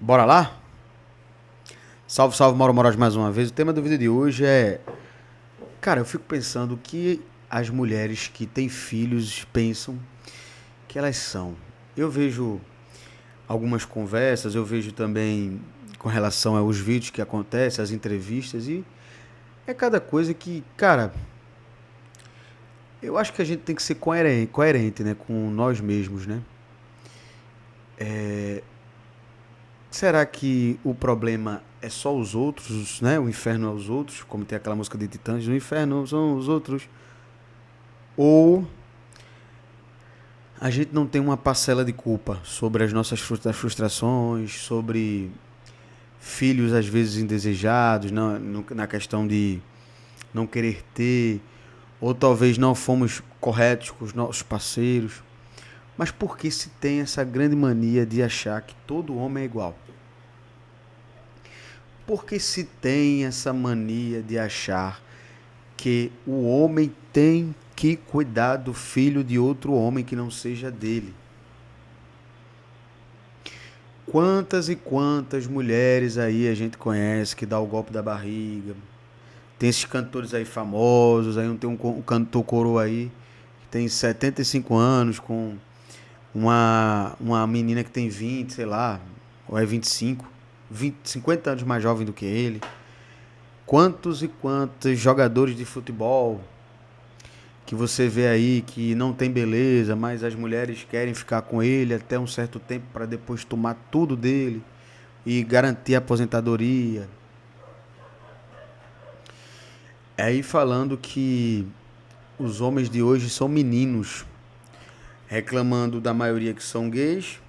Bora lá? Salve, salve, Mauro Moraes mais uma vez. O tema do vídeo de hoje é... Cara, eu fico pensando o que as mulheres que têm filhos pensam que elas são. Eu vejo algumas conversas, eu vejo também com relação aos vídeos que acontecem, as entrevistas, e é cada coisa que, cara, eu acho que a gente tem que ser coerente, né, com nós mesmos, né? Será que o problema é só os outros, né? O inferno é os outros, como tem aquela música de Titãs, o inferno são os outros. Ou a gente não tem uma parcela de culpa sobre as nossas frustrações, sobre filhos às vezes indesejados, na questão de não querer ter, ou talvez não fomos corretos com os nossos parceiros. Mas por que se tem essa grande mania de achar que todo homem é igual? Por que se tem essa mania de achar que o homem tem que cuidar do filho de outro homem que não seja dele? Quantas e quantas mulheres aí a gente conhece que dá o golpe da barriga? Tem esses cantores aí famosos, aí tem um cantor coroa aí que tem 75 anos com uma menina que tem 20, sei lá, ou é 25, 20, 50 anos mais jovem do que ele. Quantos e quantos jogadores de futebol que você vê aí que não tem beleza, mas as mulheres querem ficar com ele até um certo tempo para depois tomar tudo dele e garantir a aposentadoria. Aí falando que os homens de hoje são meninos, reclamando da maioria que são gays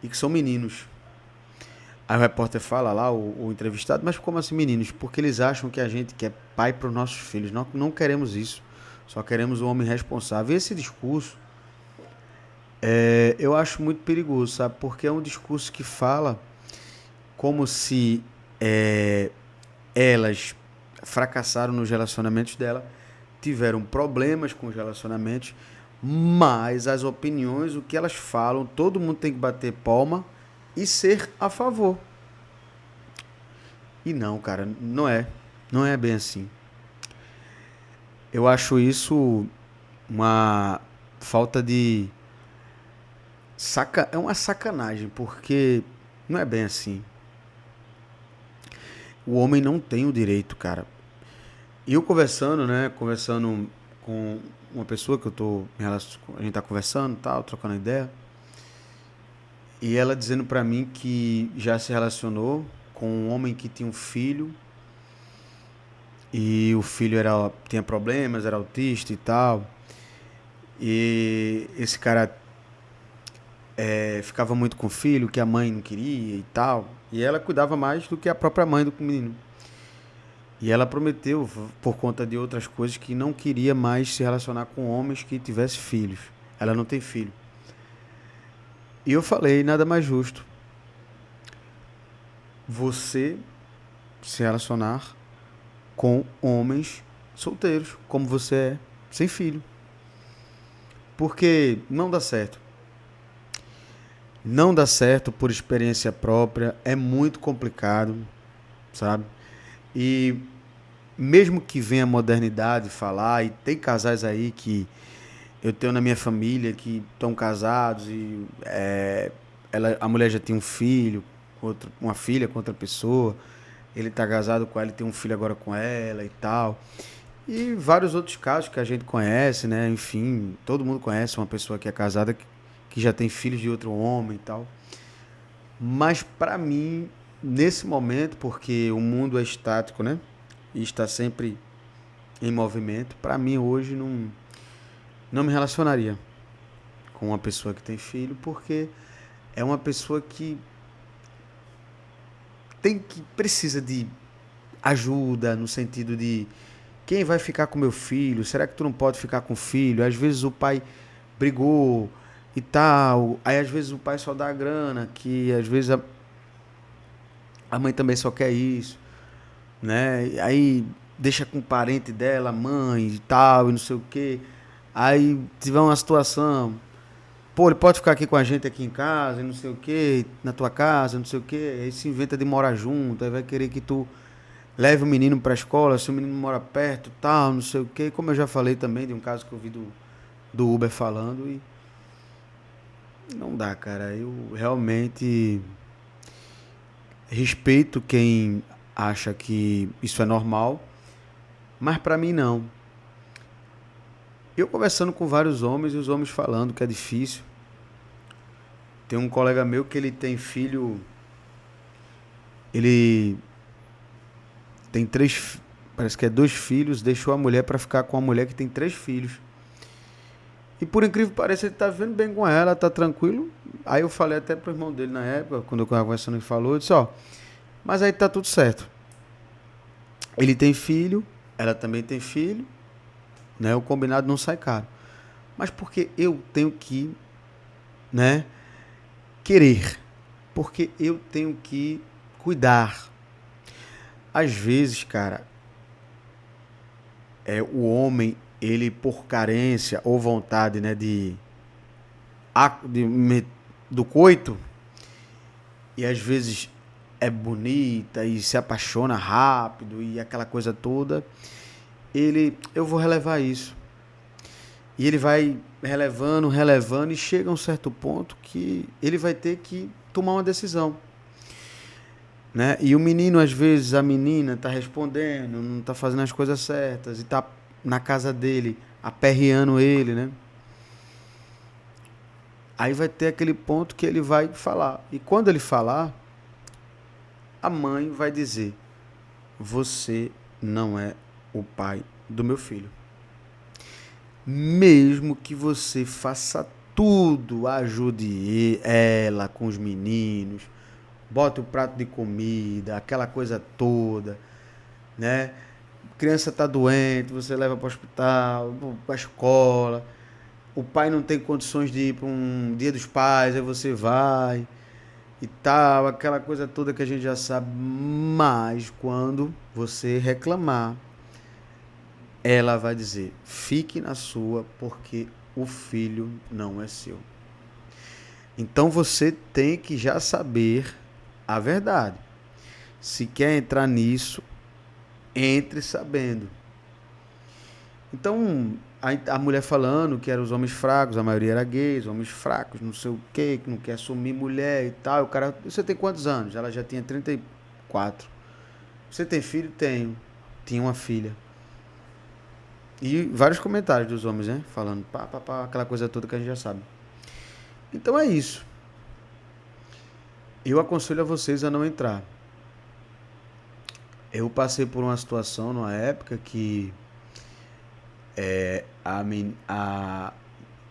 e que são meninos. Aí o repórter fala lá, o entrevistado, mas como assim meninos? Porque eles acham que a gente quer pai para os nossos filhos. Nós não queremos isso. Só queremos um homem responsável. E esse discurso, eu acho muito perigoso, sabe? Porque é um discurso que fala como se elas fracassaram nos relacionamentos dela, tiveram problemas com os relacionamentos, mas as opiniões, o que elas falam, todo mundo tem que bater palma e ser a favor. E não, cara, não é. Não é bem assim. Eu acho isso uma falta de é uma sacanagem, porque não é bem assim. O homem não tem o direito, cara. E eu conversando, né, conversando com uma pessoa que a gente tá conversando, tal, trocando ideia, e ela dizendo pra mim que já se relacionou com um homem que tinha um filho e o filho tinha problemas, era autista e tal. E esse cara ficava muito com o filho, que a mãe não queria e tal. E ela cuidava mais do que a própria mãe do menino. E ela prometeu, por conta de outras coisas, que não queria mais se relacionar com homens que tivessem filhos. Ela não tem filho. E eu falei, nada mais justo você se relacionar com homens solteiros, como você é, sem filho. Porque não dá certo. Não dá certo por experiência própria, é muito complicado, sabe? E mesmo que venha a modernidade falar, e tem casais aí que eu tenho na minha família que estão casados e a mulher já tem um filho, uma filha com outra pessoa, ele está casado com ela e tem um filho agora com ela e tal. E vários outros casos que a gente conhece, né? Enfim, todo mundo conhece uma pessoa que é casada que já tem filhos de outro homem e tal. Mas para mim, nesse momento, porque o mundo é estático, né? E está sempre em movimento, para mim hoje não me relacionaria com uma pessoa que tem filho, porque é uma pessoa que precisa de ajuda no sentido de quem vai ficar com meu filho? Será que tu não pode ficar com o filho? Às vezes o pai brigou e tal, aí às vezes o pai só dá a grana, que às vezes a mãe também só quer isso, né? Aí deixa com o parente dela, mãe e tal, e não sei o quê. Aí tiver uma situação, Pô, ele pode ficar aqui com a gente aqui em casa, e não sei o quê, na tua casa, não sei o quê. Aí se inventa de morar junto, aí vai querer que tu leve o menino pra escola, se o menino mora perto, tal, não sei o quê. Como eu já falei também de um caso que eu vi do Uber falando, e não dá, cara. Eu realmente respeito quem acha que isso é normal, mas pra mim não. Eu conversando com vários homens e os homens falando que é difícil. Tem um colega meu que ele tem filho, ele tem três, parece que é dois filhos, deixou a mulher pra ficar com a mulher que tem três filhos. E por incrível que pareça, ele tá vivendo bem com ela, tá tranquilo. Aí eu falei até pro irmão dele na época, quando eu estava conversando, ele falou, eu disse, ó, mas aí tá tudo certo. Ele tem filho, ela também tem filho, né? O combinado não sai caro. Mas porque eu tenho que, né, querer, porque eu tenho que cuidar. Às vezes, cara, o homem, ele por carência ou vontade, né, de do coito, e às vezes é bonita e se apaixona rápido e aquela coisa toda, eu vou relevar isso. E ele vai relevando, relevando, e chega a um certo ponto que ele vai ter que tomar uma decisão. Né? E o menino, às vezes, a menina tá respondendo, não tá fazendo as coisas certas, e tá na casa dele, aperreando ele, né? Aí vai ter aquele ponto que ele vai falar. E quando ele falar, a mãe vai dizer: você não é o pai do meu filho. Mesmo que você faça tudo, ajude ela com os meninos, bota o prato de comida, aquela coisa toda, né? Criança tá doente, você leva para o hospital, para a escola. O pai não tem condições de ir para um dia dos pais, aí você vai e tal, aquela coisa toda que a gente já sabe. Mas quando você reclamar, ela vai dizer: fique na sua, porque o filho não é seu. Então você tem que já saber a verdade. Se quer entrar nisso, entre sabendo. Então, a mulher falando que eram os homens fracos, a maioria era gays, homens fracos, não sei o quê, que não quer assumir mulher e tal. O cara, você tem quantos anos? Ela já tinha 34. Você tem filho? Tenho. Tinha uma filha. E vários comentários dos homens, né? Falando pá, pá, pá, aquela coisa toda que a gente já sabe. Então é isso. Eu aconselho a vocês a não entrar. Eu passei por uma situação numa época que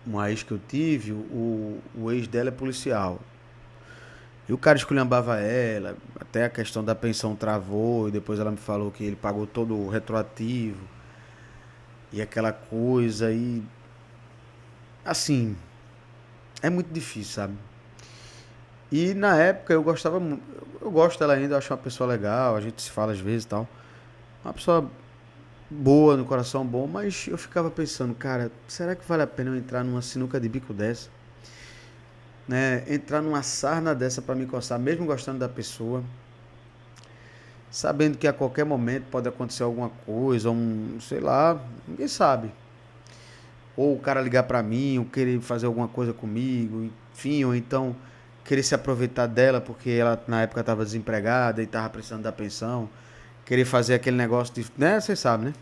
uma ex que eu tive, o ex dela é policial. E o cara esculhambava ela, até a questão da pensão travou, e depois ela me falou que ele pagou todo o retroativo. E aquela coisa, e assim, é muito difícil, sabe? E na época eu gostava muito, eu gosto dela ainda, eu acho uma pessoa legal, a gente se fala às vezes e tal. Uma pessoa boa, no coração bom, mas eu ficava pensando, cara, será que vale a pena eu entrar numa sinuca de bico dessa? Né? Entrar numa sarna dessa pra me coçar, mesmo gostando da pessoa, sabendo que a qualquer momento pode acontecer alguma coisa, sei lá, ninguém sabe. Ou o cara ligar pra mim, ou querer fazer alguma coisa comigo, enfim, ou então querer se aproveitar dela porque ela na época estava desempregada e estava precisando da pensão, querer fazer aquele negócio de, né, vocês sabem, né?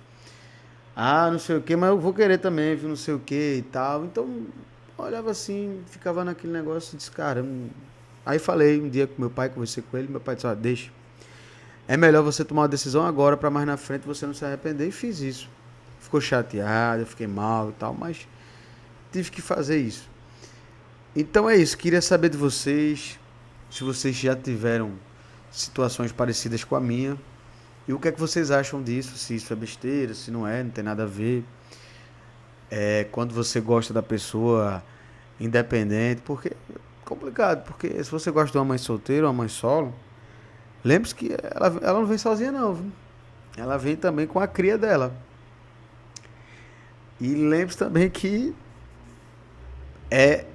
Ah, não sei o que, mas eu vou querer também, viu, não sei o que e tal. Então, olhava assim, ficava naquele negócio e disse, cara, aí falei um dia com meu pai, conversei com ele, meu pai disse, ó, deixa. É melhor você tomar uma decisão agora para mais na frente você não se arrepender, e fiz isso. Ficou chateado, eu fiquei mal e tal, mas tive que fazer isso. Então é isso, queria saber de vocês, se vocês já tiveram situações parecidas com a minha, e o que é que vocês acham disso, se isso é besteira, se não é, não tem nada a ver. Quando você gosta da pessoa independente, porque é complicado, porque se você gosta de uma mãe solteira, uma mãe solo, lembre-se que ela não vem sozinha não, viu? Ela vem também com a cria dela. E lembre-se também que é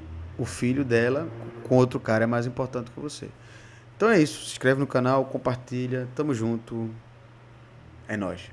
o filho dela com outro cara é mais importante que você. Então é isso. Se inscreve no canal, compartilha. Tamo junto. É nóis.